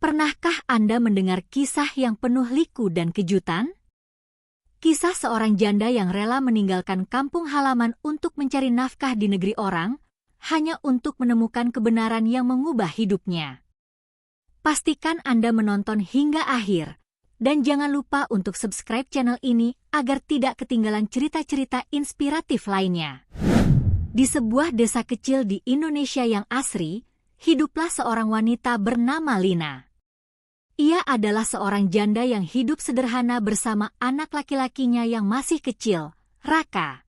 Pernahkah Anda mendengar kisah yang penuh liku dan kejutan? Kisah seorang janda yang rela meninggalkan kampung halaman untuk mencari nafkah di negeri orang, hanya untuk menemukan kebenaran yang mengubah hidupnya. Pastikan Anda menonton hingga akhir, dan jangan lupa untuk subscribe channel ini agar tidak ketinggalan cerita-cerita inspiratif lainnya. Di sebuah desa kecil di Indonesia yang asri, hiduplah seorang wanita bernama Lina. Ia adalah seorang janda yang hidup sederhana bersama anak laki-lakinya yang masih kecil, Raka.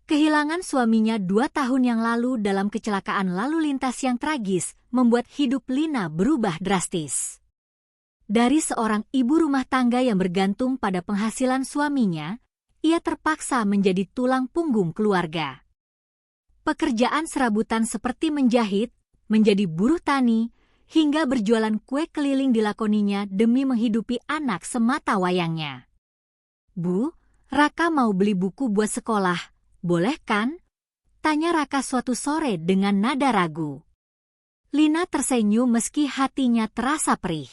Kehilangan suaminya 2 tahun yang lalu dalam kecelakaan lalu lintas yang tragis membuat hidup Lina berubah drastis. Dari seorang ibu rumah tangga yang bergantung pada penghasilan suaminya, ia terpaksa menjadi tulang punggung keluarga. Pekerjaan serabutan seperti menjahit, menjadi buruh tani, hingga berjualan kue keliling dilakoninya demi menghidupi anak semata wayangnya. "Bu, Raka mau beli buku buat sekolah, boleh kan?" tanya Raka suatu sore dengan nada ragu. Lina tersenyum meski hatinya terasa perih.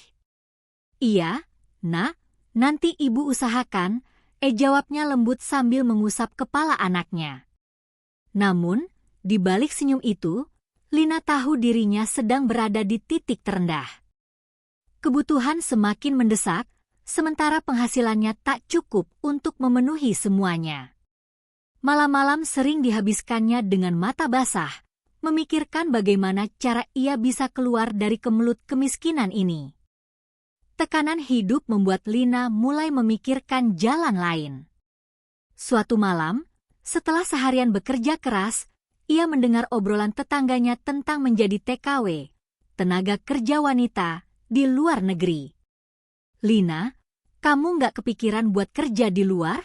"Iya, Nak, nanti ibu usahakan," jawabnya lembut sambil mengusap kepala anaknya. Namun, di balik senyum itu, Lina tahu dirinya sedang berada di titik terendah. Kebutuhan semakin mendesak, sementara penghasilannya tak cukup untuk memenuhi semuanya. Malam-malam sering dihabiskannya dengan mata basah, memikirkan bagaimana cara ia bisa keluar dari kemelut kemiskinan ini. Tekanan hidup membuat Lina mulai memikirkan jalan lain. Suatu malam, setelah seharian bekerja keras, ia mendengar obrolan tetangganya tentang menjadi TKW, tenaga kerja wanita, di luar negeri. "Lina, kamu nggak kepikiran buat kerja di luar?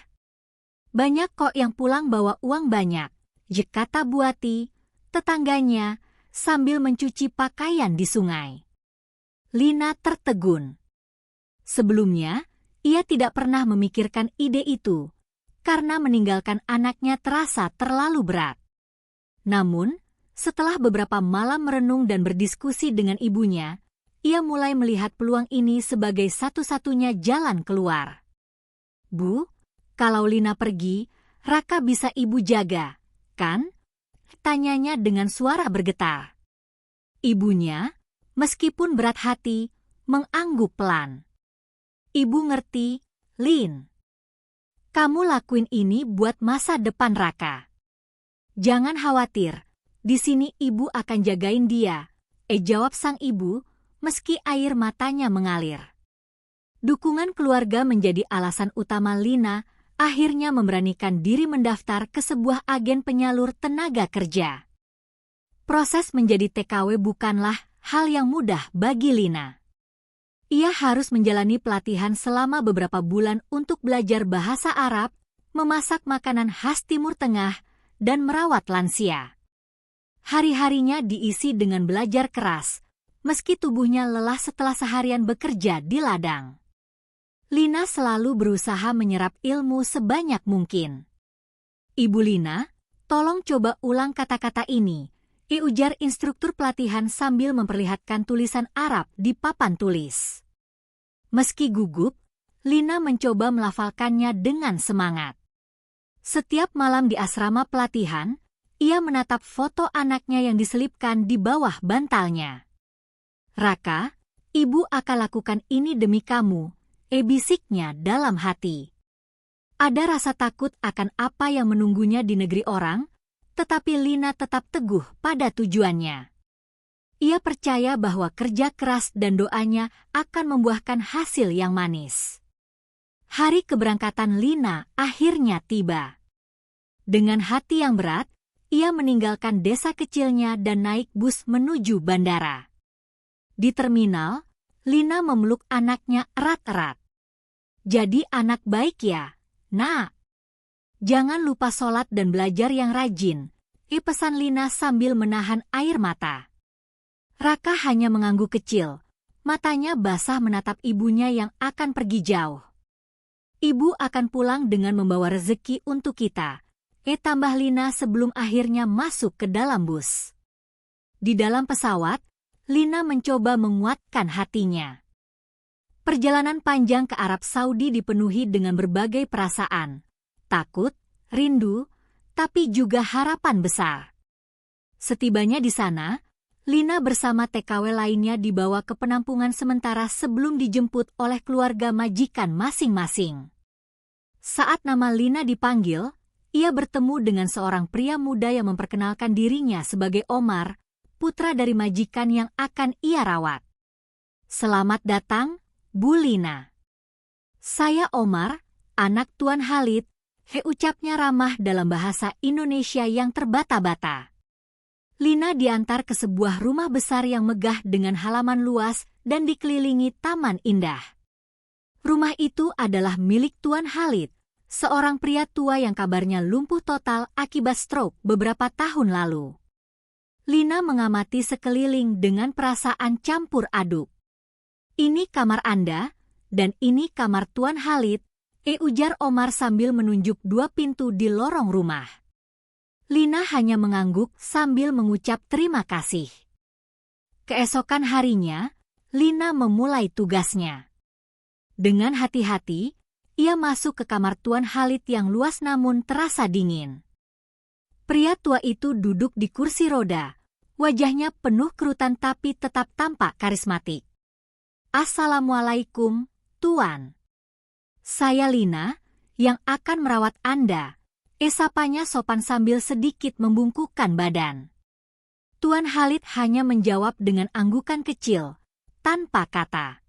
Banyak kok yang pulang bawa uang banyak," kata Buati, tetangganya, sambil mencuci pakaian di sungai. Lina tertegun. Sebelumnya, ia tidak pernah memikirkan ide itu, karena meninggalkan anaknya terasa terlalu berat. Namun, setelah beberapa malam merenung dan berdiskusi dengan ibunya, ia mulai melihat peluang ini sebagai satu-satunya jalan keluar. "Bu, kalau Lina pergi, Raka bisa ibu jaga, kan?" tanyanya dengan suara bergetar. Ibunya, meskipun berat hati, mengangguk pelan. "Ibu ngerti, Lin. Kamu lakuin ini buat masa depan Raka. Jangan khawatir, di sini ibu akan jagain dia," jawab sang ibu, meski air matanya mengalir. Dukungan keluarga menjadi alasan utama Lina akhirnya memberanikan diri mendaftar ke sebuah agen penyalur tenaga kerja. Proses menjadi TKW bukanlah hal yang mudah bagi Lina. Ia harus menjalani pelatihan selama beberapa bulan untuk belajar bahasa Arab, memasak makanan khas Timur Tengah, dan merawat lansia. Hari-harinya diisi dengan belajar keras, meski tubuhnya lelah setelah seharian bekerja di ladang. Lina selalu berusaha menyerap ilmu sebanyak mungkin. "Ibu Lina, tolong coba ulang kata-kata ini," ujar instruktur pelatihan sambil memperlihatkan tulisan Arab di papan tulis. Meski gugup, Lina mencoba melafalkannya dengan semangat. Setiap malam di asrama pelatihan, ia menatap foto anaknya yang diselipkan di bawah bantalnya. "Raka, ibu akan lakukan ini demi kamu," bisiknya dalam hati. Ada rasa takut akan apa yang menunggunya di negeri orang, tetapi Lina tetap teguh pada tujuannya. Ia percaya bahwa kerja keras dan doanya akan membuahkan hasil yang manis. Hari keberangkatan Lina akhirnya tiba. Dengan hati yang berat, ia meninggalkan desa kecilnya dan naik bus menuju bandara. Di terminal, Lina memeluk anaknya erat-erat. "Jadi anak baik ya, Nak. Jangan lupa sholat dan belajar yang rajin," pesan Lina sambil menahan air mata. Raka hanya mengangguk kecil, matanya basah menatap ibunya yang akan pergi jauh. "Ibu akan pulang dengan membawa rezeki untuk kita," tambah Lina sebelum akhirnya masuk ke dalam bus. Di dalam pesawat, Lina mencoba menguatkan hatinya. Perjalanan panjang ke Arab Saudi dipenuhi dengan berbagai perasaan, takut, rindu, tapi juga harapan besar. Setibanya di sana, Lina bersama TKW lainnya dibawa ke penampungan sementara sebelum dijemput oleh keluarga majikan masing-masing. Saat nama Lina dipanggil, ia bertemu dengan seorang pria muda yang memperkenalkan dirinya sebagai Omar, putra dari majikan yang akan ia rawat. "Selamat datang, Bu Lina. Saya Omar, anak Tuan Khalid," ucapnya ramah dalam bahasa Indonesia yang terbata-bata. Lina diantar ke sebuah rumah besar yang megah dengan halaman luas dan dikelilingi taman indah. Rumah itu adalah milik Tuan Khalid, seorang pria tua yang kabarnya lumpuh total akibat stroke beberapa tahun lalu. Lina mengamati sekeliling dengan perasaan campur aduk. "Ini kamar Anda, dan ini kamar Tuan Khalid," ujar Omar sambil menunjuk 2 pintu di lorong rumah. Lina hanya mengangguk sambil mengucap terima kasih. Keesokan harinya, Lina memulai tugasnya. Dengan hati-hati, ia masuk ke kamar Tuan Khalid yang luas namun terasa dingin. Pria tua itu duduk di kursi roda, wajahnya penuh kerutan tapi tetap tampak karismatik. "Assalamualaikum, Tuan. Saya Lina, yang akan merawat Anda," sapanya sopan sambil sedikit membungkukkan badan. Tuan Khalid hanya menjawab dengan anggukan kecil, tanpa kata.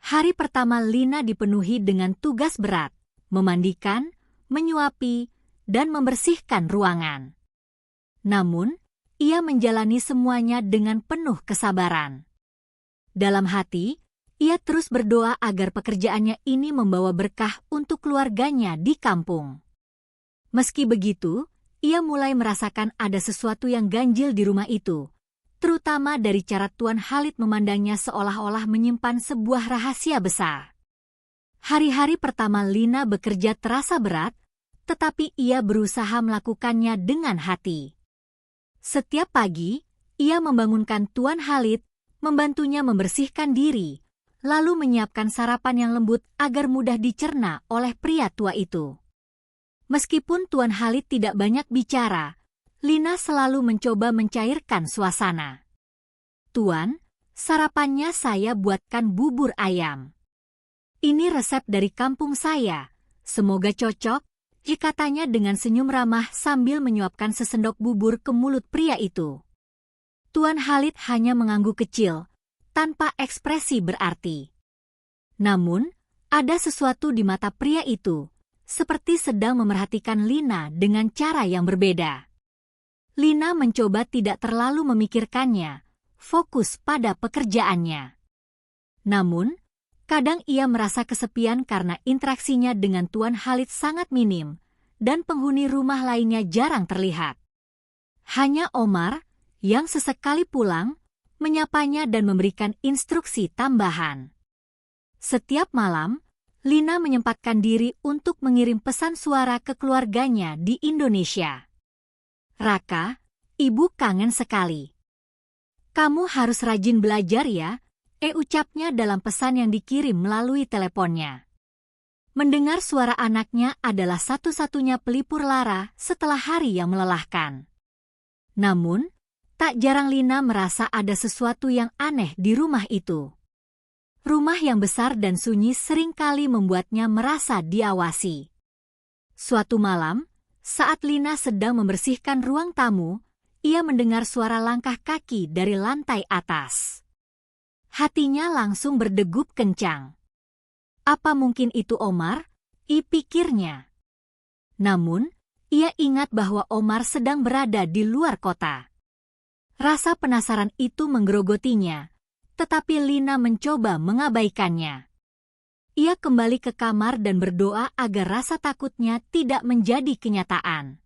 Hari pertama Lina dipenuhi dengan tugas berat, memandikan, menyuapi, dan membersihkan ruangan. Namun, ia menjalani semuanya dengan penuh kesabaran. Dalam hati, ia terus berdoa agar pekerjaannya ini membawa berkah untuk keluarganya di kampung. Meski begitu, ia mulai merasakan ada sesuatu yang ganjil di rumah itu, terutama dari cara Tuan Khalid memandangnya seolah-olah menyimpan sebuah rahasia besar. Hari-hari pertama Lina bekerja terasa berat, tetapi ia berusaha melakukannya dengan hati. Setiap pagi, ia membangunkan Tuan Khalid, membantunya membersihkan diri, lalu menyiapkan sarapan yang lembut agar mudah dicerna oleh pria tua itu. Meskipun Tuan Khalid tidak banyak bicara, Lina selalu mencoba mencairkan suasana. "Tuan, sarapannya saya buatkan bubur ayam. Ini resep dari kampung saya, semoga cocok," katanya dengan senyum ramah sambil menyuapkan sesendok bubur ke mulut pria itu. Tuan Khalid hanya mengangguk kecil, tanpa ekspresi berarti. Namun, ada sesuatu di mata pria itu, seperti sedang memerhatikan Lina dengan cara yang berbeda. Lina mencoba tidak terlalu memikirkannya, fokus pada pekerjaannya. Namun, kadang ia merasa kesepian karena interaksinya dengan Tuan Khalid sangat minim, dan penghuni rumah lainnya jarang terlihat. Hanya Omar, yang sesekali pulang, menyapanya dan memberikan instruksi tambahan. Setiap malam, Lina menyempatkan diri untuk mengirim pesan suara ke keluarganya di Indonesia. "Raka, ibu kangen sekali. Kamu harus rajin belajar ya," ucapnya dalam pesan yang dikirim melalui teleponnya. Mendengar suara anaknya adalah satu-satunya pelipur lara setelah hari yang melelahkan. Namun, tak jarang Lina merasa ada sesuatu yang aneh di rumah itu. Rumah yang besar dan sunyi seringkali membuatnya merasa diawasi. Suatu malam, saat Lina sedang membersihkan ruang tamu, ia mendengar suara langkah kaki dari lantai atas. Hatinya langsung berdegup kencang. Apa mungkin itu Omar? Pikirnya. Namun, ia ingat bahwa Omar sedang berada di luar kota. Rasa penasaran itu menggerogotinya, tetapi Lina mencoba mengabaikannya. Ia kembali ke kamar dan berdoa agar rasa takutnya tidak menjadi kenyataan.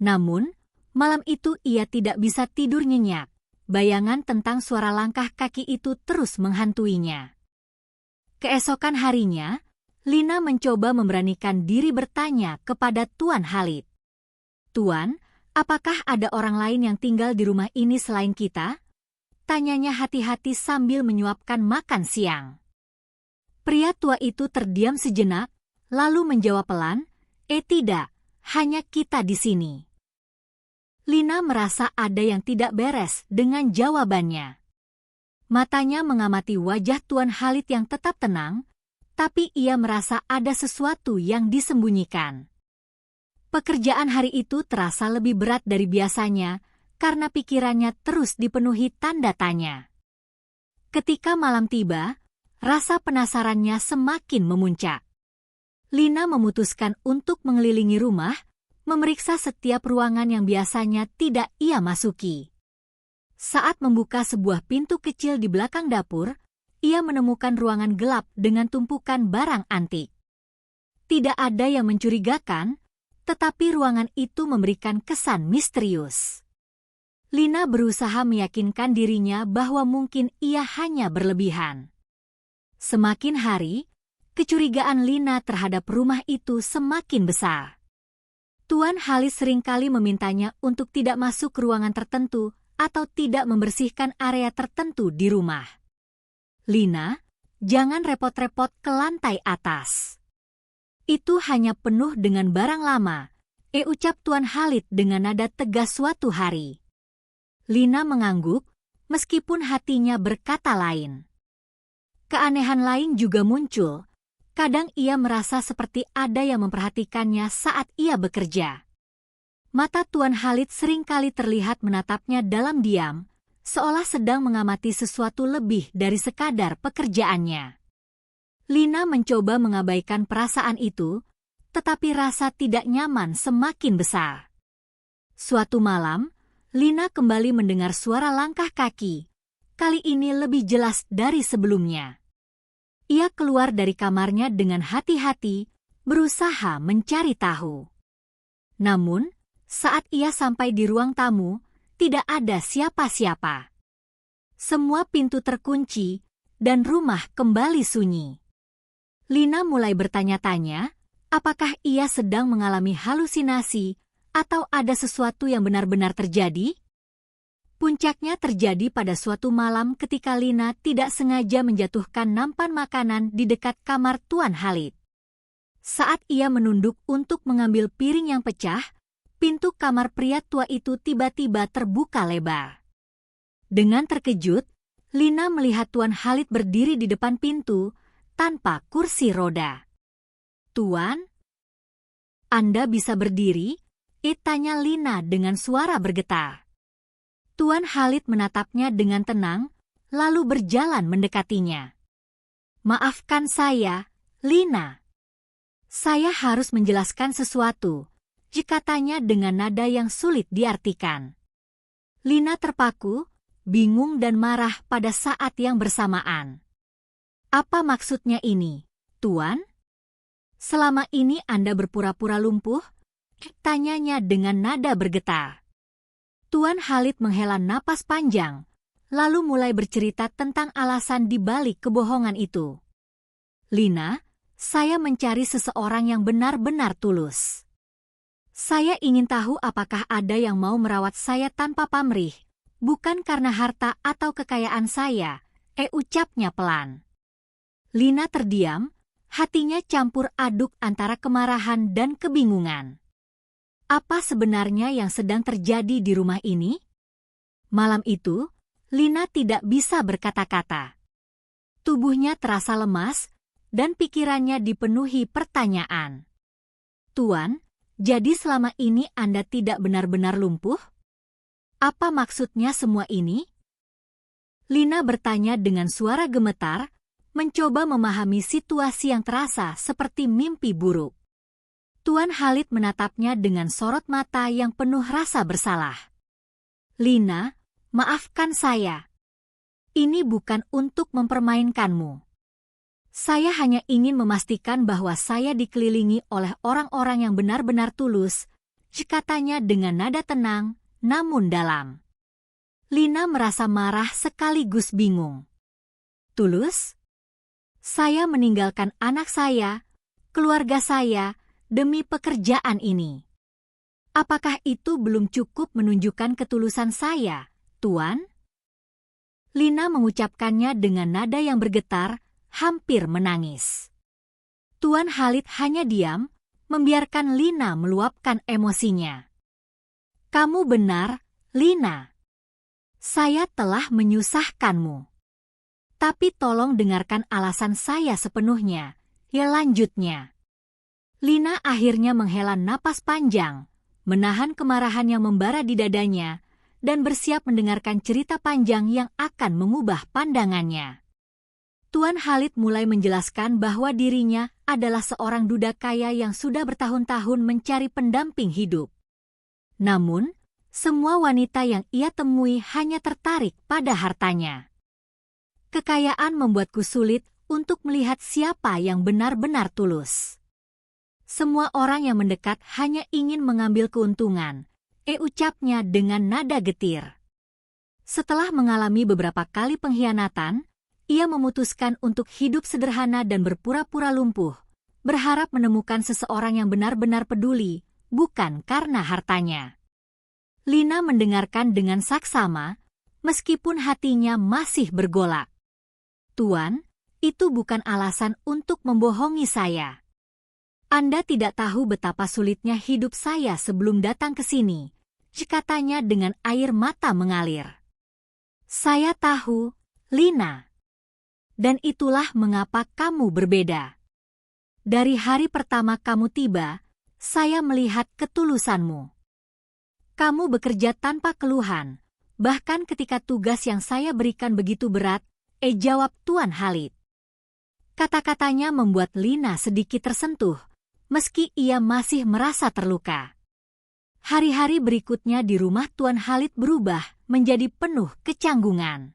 Namun, malam itu ia tidak bisa tidur nyenyak. Bayangan tentang suara langkah kaki itu terus menghantuinya. Keesokan harinya, Lina mencoba memberanikan diri bertanya kepada Tuan Khalid. "Tuan, apakah ada orang lain yang tinggal di rumah ini selain kita?" tanyanya hati-hati sambil menyuapkan makan siang. Pria tua itu terdiam sejenak, lalu menjawab pelan, tidak, hanya kita di sini. Lina merasa ada yang tidak beres dengan jawabannya. Matanya mengamati wajah Tuan Khalid yang tetap tenang, tapi ia merasa ada sesuatu yang disembunyikan. Pekerjaan hari itu terasa lebih berat dari biasanya, karena pikirannya terus dipenuhi tanda tanya. Ketika malam tiba, rasa penasarannya semakin memuncak. Lina memutuskan untuk mengelilingi rumah, memeriksa setiap ruangan yang biasanya tidak ia masuki. Saat membuka sebuah pintu kecil di belakang dapur, ia menemukan ruangan gelap dengan tumpukan barang antik. Tidak ada yang mencurigakan, tetapi ruangan itu memberikan kesan misterius. Lina berusaha meyakinkan dirinya bahwa mungkin ia hanya berlebihan. Semakin hari, kecurigaan Lina terhadap rumah itu semakin besar. Tuan Khalid seringkali memintanya untuk tidak masuk ke ruangan tertentu atau tidak membersihkan area tertentu di rumah. Lina, jangan repot-repot ke lantai atas. Itu hanya penuh dengan barang lama, ucap Tuan Khalid dengan nada tegas suatu hari. Lina mengangguk, meskipun hatinya berkata lain. Keanehan lain juga muncul. Kadang ia merasa seperti ada yang memperhatikannya saat ia bekerja. Mata Tuan Khalid seringkali terlihat menatapnya dalam diam, seolah sedang mengamati sesuatu lebih dari sekadar pekerjaannya. Lina mencoba mengabaikan perasaan itu, tetapi rasa tidak nyaman semakin besar. Suatu malam, Lina kembali mendengar suara langkah kaki, kali ini lebih jelas dari sebelumnya. Ia keluar dari kamarnya dengan hati-hati, berusaha mencari tahu. Namun, saat ia sampai di ruang tamu, tidak ada siapa-siapa. Semua pintu terkunci, dan rumah kembali sunyi. Lina mulai bertanya-tanya, apakah ia sedang mengalami halusinasi, atau ada sesuatu yang benar-benar terjadi? Puncaknya terjadi pada suatu malam ketika Lina tidak sengaja menjatuhkan nampan makanan di dekat kamar Tuan Khalid. Saat ia menunduk untuk mengambil piring yang pecah, pintu kamar pria tua itu tiba-tiba terbuka lebar. Dengan terkejut, Lina melihat Tuan Khalid berdiri di depan pintu, tanpa kursi roda. "Tuan, Anda bisa berdiri?" tanya Lina dengan suara bergetar. Tuan Khalid menatapnya dengan tenang, lalu berjalan mendekatinya. "Maafkan saya, Lina. Saya harus menjelaskan sesuatu," katanya dengan nada yang sulit diartikan. Lina terpaku, bingung dan marah pada saat yang bersamaan. "Apa maksudnya ini, Tuan? Selama ini Anda berpura-pura lumpuh?" tanyanya dengan nada bergetar. Tuan Khalid menghela napas panjang, lalu mulai bercerita tentang alasan di balik kebohongan itu. "Lina, saya mencari seseorang yang benar-benar tulus. Saya ingin tahu apakah ada yang mau merawat saya tanpa pamrih, bukan karena harta atau kekayaan saya," ucapnya pelan. Lina terdiam, hatinya campur aduk antara kemarahan dan kebingungan. Apa sebenarnya yang sedang terjadi di rumah ini? Malam itu, Lina tidak bisa berkata-kata. Tubuhnya terasa lemas, dan pikirannya dipenuhi pertanyaan. "Tuan, jadi selama ini Anda tidak benar-benar lumpuh? Apa maksudnya semua ini?" Lina bertanya dengan suara gemetar, mencoba memahami situasi yang terasa seperti mimpi buruk. Tuan Khalid menatapnya dengan sorot mata yang penuh rasa bersalah. "Lina, maafkan saya. Ini bukan untuk mempermainkanmu. Saya hanya ingin memastikan bahwa saya dikelilingi oleh orang-orang yang benar-benar tulus," katanya dengan nada tenang, namun dalam. Lina merasa marah sekaligus bingung. "Tulus? Saya meninggalkan anak saya, keluarga saya, demi pekerjaan ini. Apakah itu belum cukup menunjukkan ketulusan saya, Tuan?" Lina mengucapkannya dengan nada yang bergetar, hampir menangis. Tuan Khalid hanya diam, membiarkan Lina meluapkan emosinya. Kamu benar, Lina. Saya telah menyusahkanmu. Tapi tolong dengarkan alasan saya sepenuhnya, ya lanjutnya. Lina akhirnya menghela napas panjang, menahan kemarahan yang membara di dadanya, dan bersiap mendengarkan cerita panjang yang akan mengubah pandangannya. Tuan Khalid mulai menjelaskan bahwa dirinya adalah seorang duda kaya yang sudah bertahun-tahun mencari pendamping hidup. Namun, semua wanita yang ia temui hanya tertarik pada hartanya. Kekayaan membuatku sulit untuk melihat siapa yang benar-benar tulus. Semua orang yang mendekat hanya ingin mengambil keuntungan, ucapnya dengan nada getir. Setelah mengalami beberapa kali pengkhianatan, ia memutuskan untuk hidup sederhana dan berpura-pura lumpuh, berharap menemukan seseorang yang benar-benar peduli, bukan karena hartanya. Lina mendengarkan dengan saksama, meskipun hatinya masih bergolak. Tuan, itu bukan alasan untuk membohongi saya. Anda tidak tahu betapa sulitnya hidup saya sebelum datang ke sini, katanya dengan air mata mengalir. Saya tahu, Lina. Dan itulah mengapa kamu berbeda. Dari hari pertama kamu tiba, saya melihat ketulusanmu. Kamu bekerja tanpa keluhan, bahkan ketika tugas yang saya berikan begitu berat, jawab Tuan Khalid. Kata-katanya membuat Lina sedikit tersentuh, meski ia masih merasa terluka. Hari-hari berikutnya di rumah Tuan Khalid berubah menjadi penuh kecanggungan.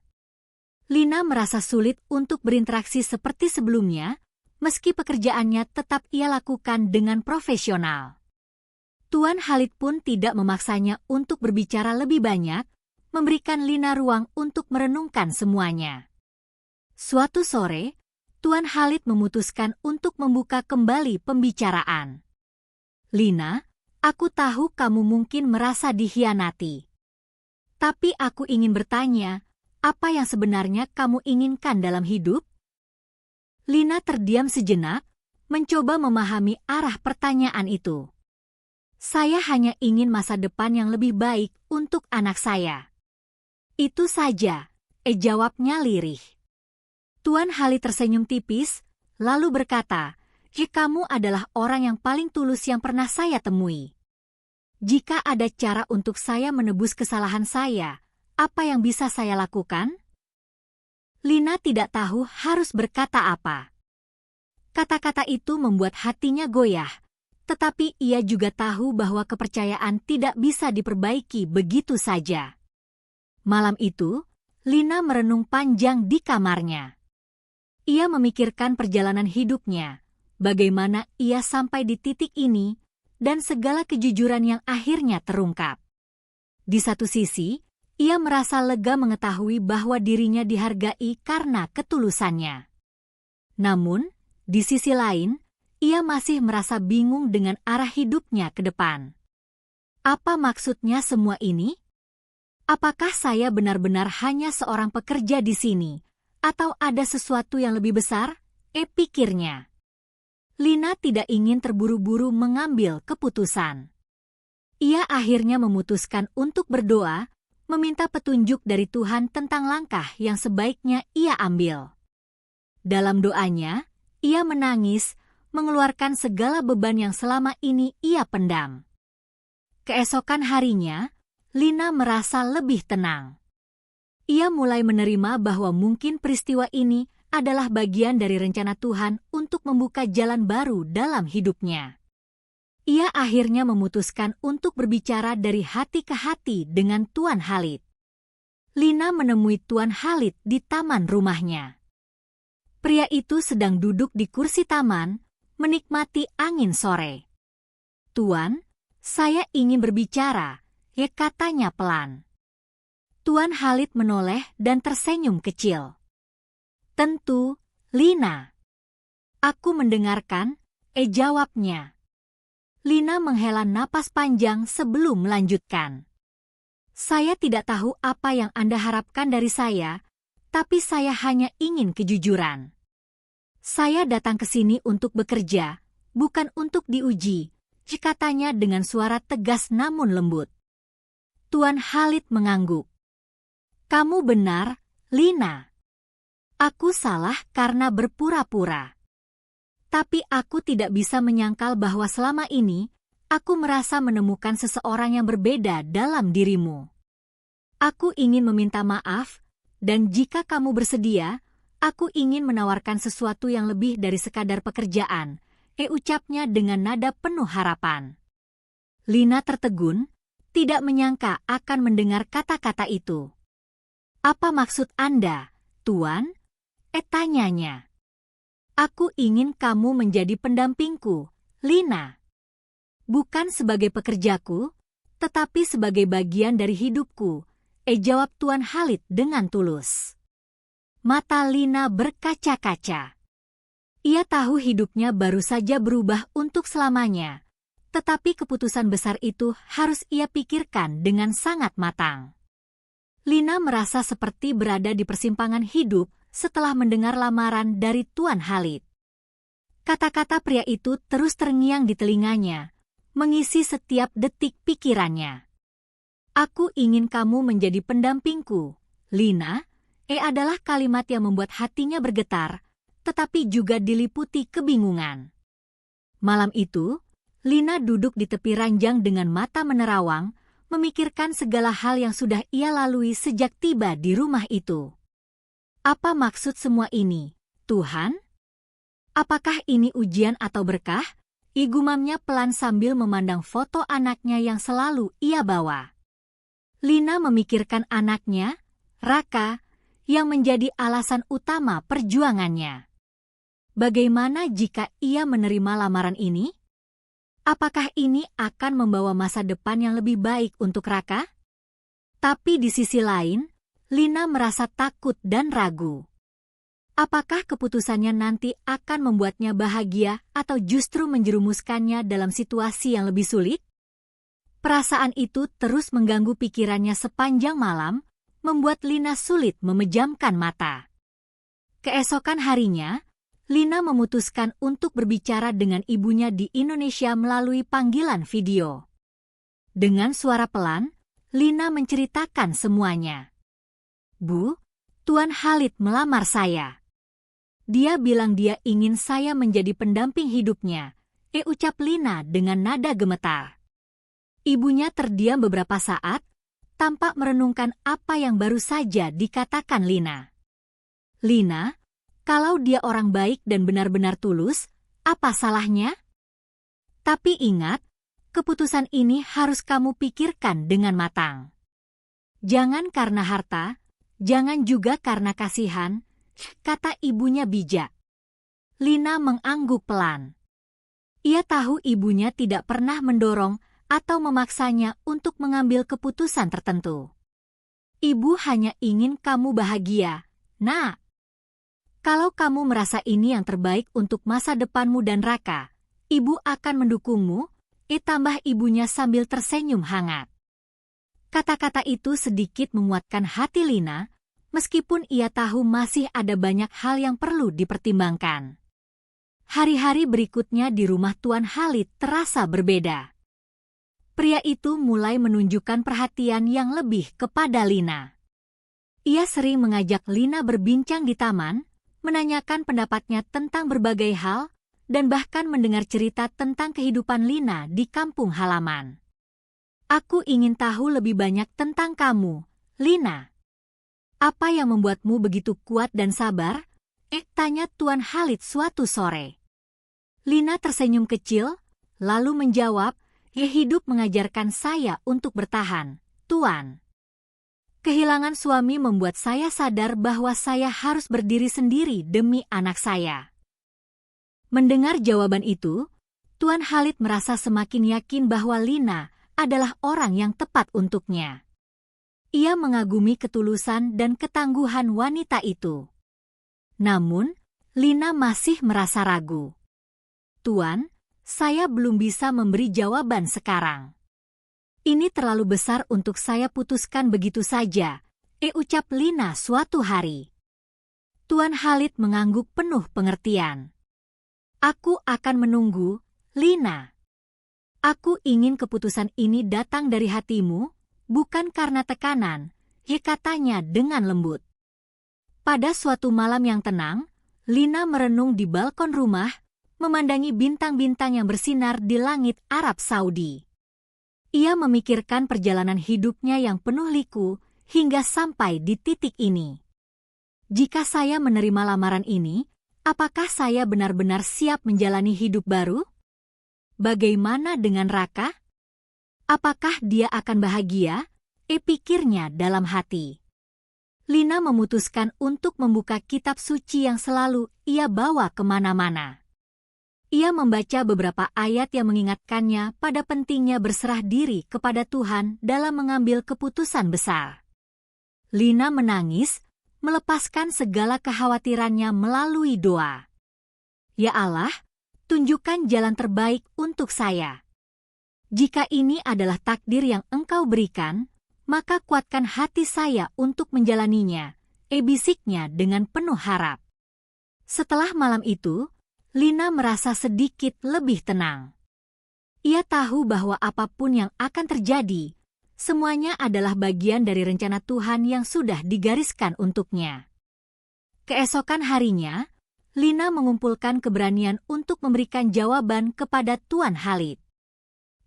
Lina merasa sulit untuk berinteraksi seperti sebelumnya, meski pekerjaannya tetap ia lakukan dengan profesional. Tuan Khalid pun tidak memaksanya untuk berbicara lebih banyak, memberikan Lina ruang untuk merenungkan semuanya. Suatu sore, Tuan Khalid memutuskan untuk membuka kembali pembicaraan. Lina, aku tahu kamu mungkin merasa dikhianati. Tapi aku ingin bertanya, apa yang sebenarnya kamu inginkan dalam hidup? Lina terdiam sejenak, mencoba memahami arah pertanyaan itu. Saya hanya ingin masa depan yang lebih baik untuk anak saya. Itu saja, jawabnya lirih. Tuan Khalid tersenyum tipis, lalu berkata, kamu adalah orang yang paling tulus yang pernah saya temui. Jika ada cara untuk saya menebus kesalahan saya, apa yang bisa saya lakukan? Lina tidak tahu harus berkata apa. Kata-kata itu membuat hatinya goyah, tetapi ia juga tahu bahwa kepercayaan tidak bisa diperbaiki begitu saja. Malam itu, Lina merenung panjang di kamarnya. Ia memikirkan perjalanan hidupnya, bagaimana ia sampai di titik ini, dan segala kejujuran yang akhirnya terungkap. Di satu sisi, ia merasa lega mengetahui bahwa dirinya dihargai karena ketulusannya. Namun, di sisi lain, ia masih merasa bingung dengan arah hidupnya ke depan. Apa maksudnya semua ini? Apakah saya benar-benar hanya seorang pekerja di sini? Atau ada sesuatu yang lebih besar? Pikirnya. Lina tidak ingin terburu-buru mengambil keputusan. Ia akhirnya memutuskan untuk berdoa, meminta petunjuk dari Tuhan tentang langkah yang sebaiknya ia ambil. Dalam doanya, ia menangis, mengeluarkan segala beban yang selama ini ia pendam. Keesokan harinya, Lina merasa lebih tenang. Ia mulai menerima bahwa mungkin peristiwa ini adalah bagian dari rencana Tuhan untuk membuka jalan baru dalam hidupnya. Ia akhirnya memutuskan untuk berbicara dari hati ke hati dengan Tuan Khalid. Lina menemui Tuan Khalid di taman rumahnya. Pria itu sedang duduk di kursi taman, menikmati angin sore. Tuan, saya ingin berbicara, katanya pelan. Tuan Khalid menoleh dan tersenyum kecil. Tentu, Lina. Aku mendengarkan, jawabnya. Lina menghela napas panjang sebelum melanjutkan. Saya tidak tahu apa yang Anda harapkan dari saya, Tapi saya hanya ingin kejujuran. Saya datang ke sini untuk bekerja, bukan untuk diuji, katanya dengan suara tegas namun lembut. Tuan Khalid mengangguk. Kamu benar, Lina. Aku salah karena berpura-pura. Tapi aku tidak bisa menyangkal bahwa selama ini, aku merasa menemukan seseorang yang berbeda dalam dirimu. Aku ingin meminta maaf, dan jika kamu bersedia, aku ingin menawarkan sesuatu yang lebih dari sekadar pekerjaan, ucapnya dengan nada penuh harapan. Lina tertegun, tidak menyangka akan mendengar kata-kata itu. Apa maksud Anda, Tuan? Tanyanya. Aku ingin kamu menjadi pendampingku, Lina. Bukan sebagai pekerjaku, tetapi sebagai bagian dari hidupku, jawab Tuan Khalid dengan tulus. Mata Lina berkaca-kaca. Ia tahu hidupnya baru saja berubah untuk selamanya, tetapi keputusan besar itu harus ia pikirkan dengan sangat matang. Lina merasa seperti berada di persimpangan hidup setelah mendengar lamaran dari Tuan Khalid. Kata-kata pria itu terus terngiang di telinganya, mengisi setiap detik pikirannya. Aku ingin kamu menjadi pendampingku, Lina, adalah kalimat yang membuat hatinya bergetar, tetapi juga diliputi kebingungan. Malam itu, Lina duduk di tepi ranjang dengan mata menerawang, memikirkan segala hal yang sudah ia lalui sejak tiba di rumah itu. Apa maksud semua ini, Tuhan? Apakah ini ujian atau berkah? Gumamnya pelan sambil memandang foto anaknya yang selalu ia bawa. Lina memikirkan anaknya, Raka, yang menjadi alasan utama perjuangannya. Bagaimana jika ia menerima lamaran ini? Apakah ini akan membawa masa depan yang lebih baik untuk Raka? Tapi di sisi lain, Lina merasa takut dan ragu. Apakah keputusannya nanti akan membuatnya bahagia atau justru menjerumuskannya dalam situasi yang lebih sulit? Perasaan itu terus mengganggu pikirannya sepanjang malam, membuat Lina sulit memejamkan mata. Keesokan harinya, Lina memutuskan untuk berbicara dengan ibunya di Indonesia melalui panggilan video. Dengan suara pelan, Lina menceritakan semuanya. Bu, Tuan Khalid melamar saya. Dia bilang dia ingin saya menjadi pendamping hidupnya, ucap Lina dengan nada gemetar. Ibunya terdiam beberapa saat, tampak merenungkan apa yang baru saja dikatakan Lina. Lina, kalau dia orang baik dan benar-benar tulus, apa salahnya? Tapi ingat, keputusan ini harus kamu pikirkan dengan matang. Jangan karena harta, jangan juga karena kasihan, kata ibunya bijak. Lina mengangguk pelan. Ia tahu ibunya tidak pernah mendorong atau memaksanya untuk mengambil keputusan tertentu. Ibu hanya ingin kamu bahagia, Nak. Kalau kamu merasa ini yang terbaik untuk masa depanmu dan Raka, ibu akan mendukungmu, tambah ibunya sambil tersenyum hangat. Kata-kata itu sedikit menguatkan hati Lina, meskipun ia tahu masih ada banyak hal yang perlu dipertimbangkan. Hari-hari berikutnya di rumah Tuan Khalid terasa berbeda. Pria itu mulai menunjukkan perhatian yang lebih kepada Lina. Ia sering mengajak Lina berbincang di taman, menanyakan pendapatnya tentang berbagai hal, dan bahkan mendengar cerita tentang kehidupan Lina di kampung halaman. Aku ingin tahu lebih banyak tentang kamu, Lina. Apa yang membuatmu begitu kuat dan sabar? Tanya Tuan Khalid suatu sore. Lina tersenyum kecil, lalu menjawab, hidup mengajarkan saya untuk bertahan, Tuan. Kehilangan suami membuat saya sadar bahwa saya harus berdiri sendiri demi anak saya. Mendengar jawaban itu, Tuan Khalid merasa semakin yakin bahwa Lina adalah orang yang tepat untuknya. Ia mengagumi ketulusan dan ketangguhan wanita itu. Namun, Lina masih merasa ragu. Tuan, saya belum bisa memberi jawaban sekarang. Ini terlalu besar untuk saya putuskan begitu saja, ucap Lina suatu hari. Tuan Khalid mengangguk penuh pengertian. Aku akan menunggu, Lina. Aku ingin keputusan ini datang dari hatimu, bukan karena tekanan, katanya dengan lembut. Pada suatu malam yang tenang, Lina merenung di balkon rumah, memandangi bintang-bintang yang bersinar di langit Arab Saudi. Ia memikirkan perjalanan hidupnya yang penuh liku hingga sampai di titik ini. Jika saya menerima lamaran ini, apakah saya benar-benar siap menjalani hidup baru? Bagaimana dengan Raka? Apakah dia akan bahagia? Pikirnya dalam hati. Lina memutuskan untuk membuka kitab suci yang selalu ia bawa kemana-mana. Ia membaca beberapa ayat yang mengingatkannya pada pentingnya berserah diri kepada Tuhan dalam mengambil keputusan besar. Lina menangis, melepaskan segala kekhawatirannya melalui doa. Ya Allah, tunjukkan jalan terbaik untuk saya. Jika ini adalah takdir yang Engkau berikan, maka kuatkan hati saya untuk menjalaninya, bisiknya dengan penuh harap. Setelah malam itu, Lina merasa sedikit lebih tenang. Ia tahu bahwa apapun yang akan terjadi, semuanya adalah bagian dari rencana Tuhan yang sudah digariskan untuknya. Keesokan harinya, Lina mengumpulkan keberanian untuk memberikan jawaban kepada Tuan Khalid.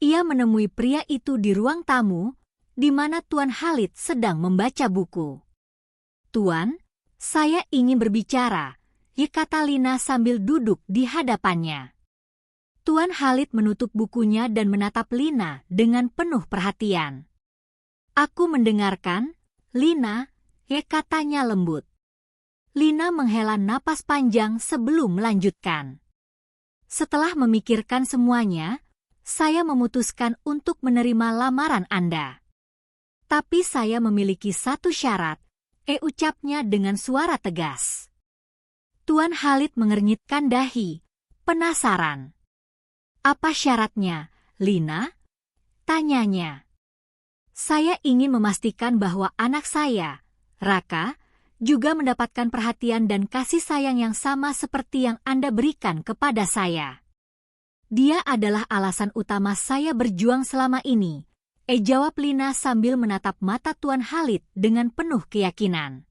Ia menemui pria itu di ruang tamu, di mana Tuan Khalid sedang membaca buku. "Tuan, saya ingin berbicara," kata Lina sambil duduk di hadapannya. Tuan Khalid menutup bukunya dan menatap Lina dengan penuh perhatian. "Aku mendengarkan, Lina," katanya lembut. Lina menghela napas panjang sebelum melanjutkan. "Setelah memikirkan semuanya, saya memutuskan untuk menerima lamaran Anda. Tapi saya memiliki satu syarat," ucapnya dengan suara tegas. Tuan Khalid mengernyitkan dahi, penasaran. "Apa syaratnya, Lina?" tanyanya. "Saya ingin memastikan bahwa anak saya, Raka, juga mendapatkan perhatian dan kasih sayang yang sama seperti yang Anda berikan kepada saya. Dia adalah alasan utama saya berjuang selama ini," jawab Lina sambil menatap mata Tuan Khalid dengan penuh keyakinan.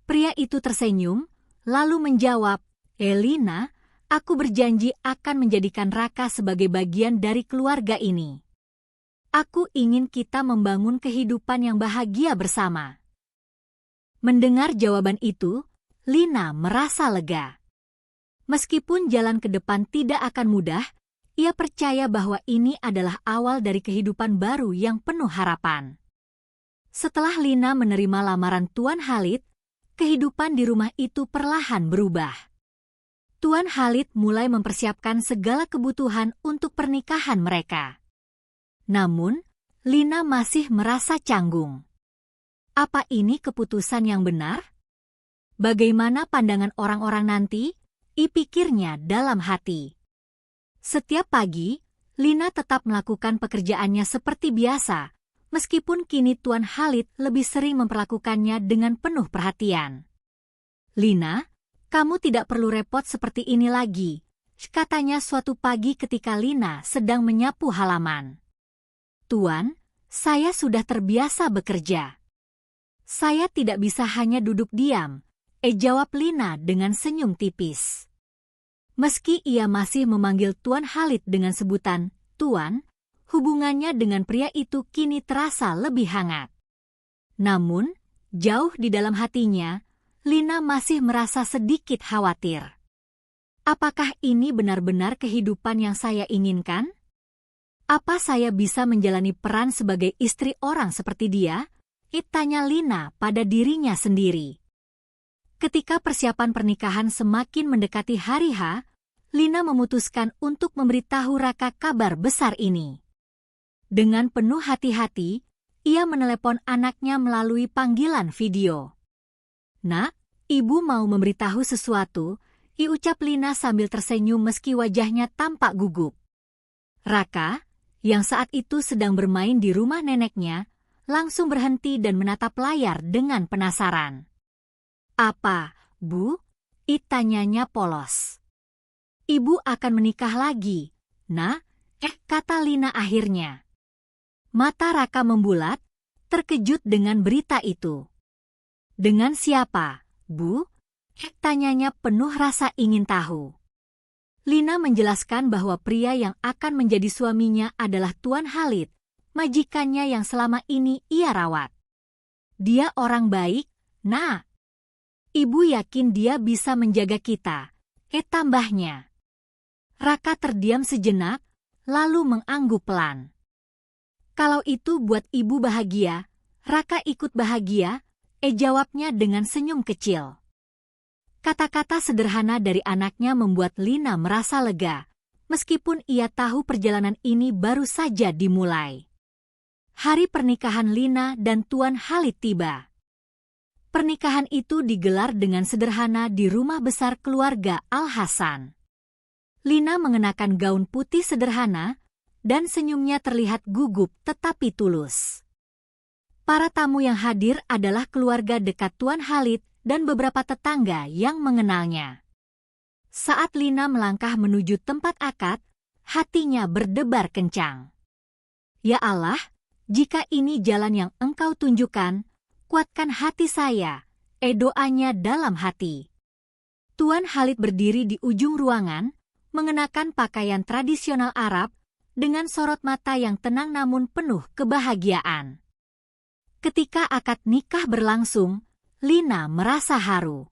Pria itu tersenyum, lalu menjawab, "Lina, aku berjanji akan menjadikan Raka sebagai bagian dari keluarga ini. Aku ingin kita membangun kehidupan yang bahagia bersama." Mendengar jawaban itu, Lina merasa lega. Meskipun jalan ke depan tidak akan mudah, ia percaya bahwa ini adalah awal dari kehidupan baru yang penuh harapan. Setelah Lina menerima lamaran Tuan Khalid, kehidupan di rumah itu perlahan berubah. Tuan Khalid mulai mempersiapkan segala kebutuhan untuk pernikahan mereka. Namun, Lina masih merasa canggung. Apa ini keputusan yang benar? Bagaimana pandangan orang-orang nanti? Pikirnya dalam hati. Setiap pagi, Lina tetap melakukan pekerjaannya seperti biasa, meskipun kini Tuan Khalid lebih sering memperlakukannya dengan penuh perhatian. "Lina, kamu tidak perlu repot seperti ini lagi," katanya suatu pagi ketika Lina sedang menyapu halaman. "Tuan, saya sudah terbiasa bekerja. Saya tidak bisa hanya duduk diam," jawab Lina dengan senyum tipis. Meski ia masih memanggil Tuan Khalid dengan sebutan Tuan, hubungannya dengan pria itu kini terasa lebih hangat. Namun, jauh di dalam hatinya, Lina masih merasa sedikit khawatir. Apakah ini benar-benar kehidupan yang saya inginkan? Apa saya bisa menjalani peran sebagai istri orang seperti dia? Tanya Lina pada dirinya sendiri. Ketika persiapan pernikahan semakin mendekati hari H, Lina memutuskan untuk memberitahu Raka kabar besar ini. Dengan penuh hati-hati, ia menelepon anaknya melalui panggilan video. "Nak, ibu mau memberitahu sesuatu," ucap Lina sambil tersenyum meski wajahnya tampak gugup. Raka, yang saat itu sedang bermain di rumah neneknya, langsung berhenti dan menatap layar dengan penasaran. "Apa, Bu?" Tanyanya polos. "Ibu akan menikah lagi, Nak," kata Lina akhirnya. Mata Raka membulat, terkejut dengan berita itu. "Dengan siapa, Bu?" tanyanya penuh rasa ingin tahu. Lina menjelaskan bahwa pria yang akan menjadi suaminya adalah Tuan Khalid, majikannya yang selama ini ia rawat. "Dia orang baik, Nak. Ibu yakin dia bisa menjaga kita," tambahnya. Raka terdiam sejenak, lalu mengangguk pelan. "Kalau itu buat ibu bahagia, Raka ikut bahagia," jawabnya dengan senyum kecil. Kata-kata sederhana dari anaknya membuat Lina merasa lega, meskipun ia tahu perjalanan ini baru saja dimulai. Hari pernikahan Lina dan Tuan Khalid tiba. Pernikahan itu digelar dengan sederhana di rumah besar keluarga Al-Hasan. Lina mengenakan gaun putih sederhana, dan senyumnya terlihat gugup tetapi tulus. Para tamu yang hadir adalah keluarga dekat Tuan Khalid dan beberapa tetangga yang mengenalnya. Saat Lina melangkah menuju tempat akad, hatinya berdebar kencang. "Ya Allah, jika ini jalan yang Engkau tunjukkan, kuatkan hati saya," doanya dalam hati. Tuan Khalid berdiri di ujung ruangan, mengenakan pakaian tradisional Arab, dengan sorot mata yang tenang namun penuh kebahagiaan. Ketika akad nikah berlangsung, Lina merasa haru.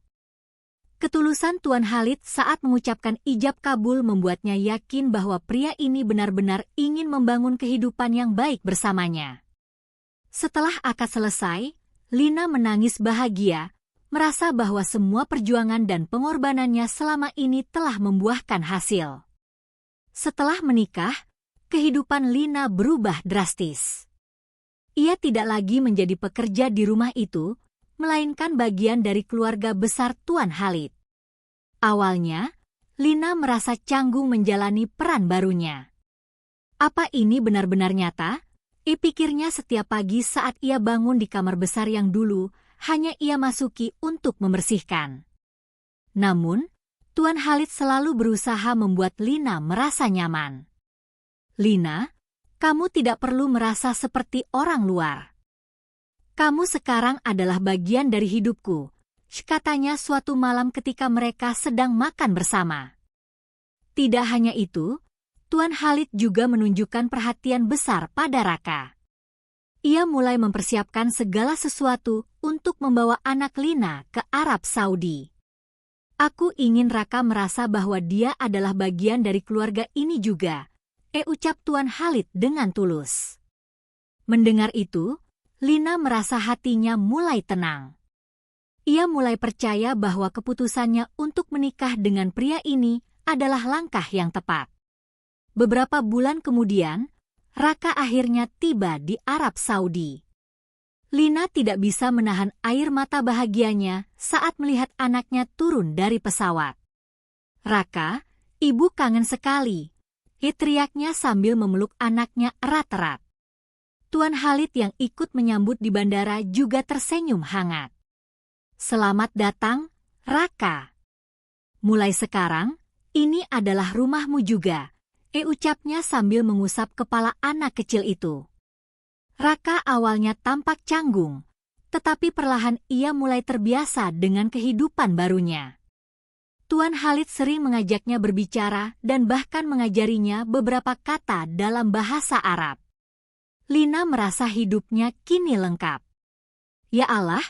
Ketulusan Tuan Khalid saat mengucapkan ijab kabul membuatnya yakin bahwa pria ini benar-benar ingin membangun kehidupan yang baik bersamanya. Setelah akad selesai, Lina menangis bahagia, merasa bahwa semua perjuangan dan pengorbanannya selama ini telah membuahkan hasil. Setelah menikah, kehidupan Lina berubah drastis. Ia tidak lagi menjadi pekerja di rumah itu, melainkan bagian dari keluarga besar Tuan Khalid. Awalnya, Lina merasa canggung menjalani peran barunya. Apa ini benar-benar nyata? Pikirnya setiap pagi saat ia bangun di kamar besar yang dulu hanya ia masuki untuk membersihkan. Namun, Tuan Khalid selalu berusaha membuat Lina merasa nyaman. "Lina, kamu tidak perlu merasa seperti orang luar. Kamu sekarang adalah bagian dari hidupku," katanya suatu malam ketika mereka sedang makan bersama. Tidak hanya itu, Tuan Khalid juga menunjukkan perhatian besar pada Raka. Ia mulai mempersiapkan segala sesuatu untuk membawa anak Lina ke Arab Saudi. "Aku ingin Raka merasa bahwa dia adalah bagian dari keluarga ini juga," ucap Tuan Khalid dengan tulus. Mendengar itu, Lina merasa hatinya mulai tenang. Ia mulai percaya bahwa keputusannya untuk menikah dengan pria ini adalah langkah yang tepat. Beberapa bulan kemudian, Raka akhirnya tiba di Arab Saudi. Lina tidak bisa menahan air mata bahagianya saat melihat anaknya turun dari pesawat. "Raka, ibu kangen sekali," teriaknya sambil memeluk anaknya erat-erat. Tuan Khalid yang ikut menyambut di bandara juga tersenyum hangat. "Selamat datang, Raka. Mulai sekarang, ini adalah rumahmu juga," ucapnya sambil mengusap kepala anak kecil itu. Raka awalnya tampak canggung, tetapi perlahan ia mulai terbiasa dengan kehidupan barunya. Tuan Khalid sering mengajaknya berbicara dan bahkan mengajarinya beberapa kata dalam bahasa Arab. Lina merasa hidupnya kini lengkap. "Ya Allah,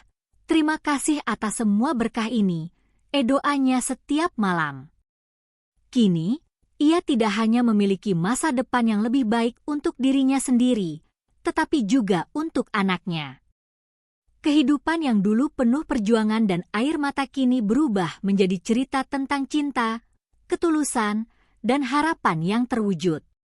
terima kasih atas semua berkah ini," doanya setiap malam. Kini, ia tidak hanya memiliki masa depan yang lebih baik untuk dirinya sendiri, tetapi juga untuk anaknya. Kehidupan yang dulu penuh perjuangan dan air mata kini berubah menjadi cerita tentang cinta, ketulusan, dan harapan yang terwujud.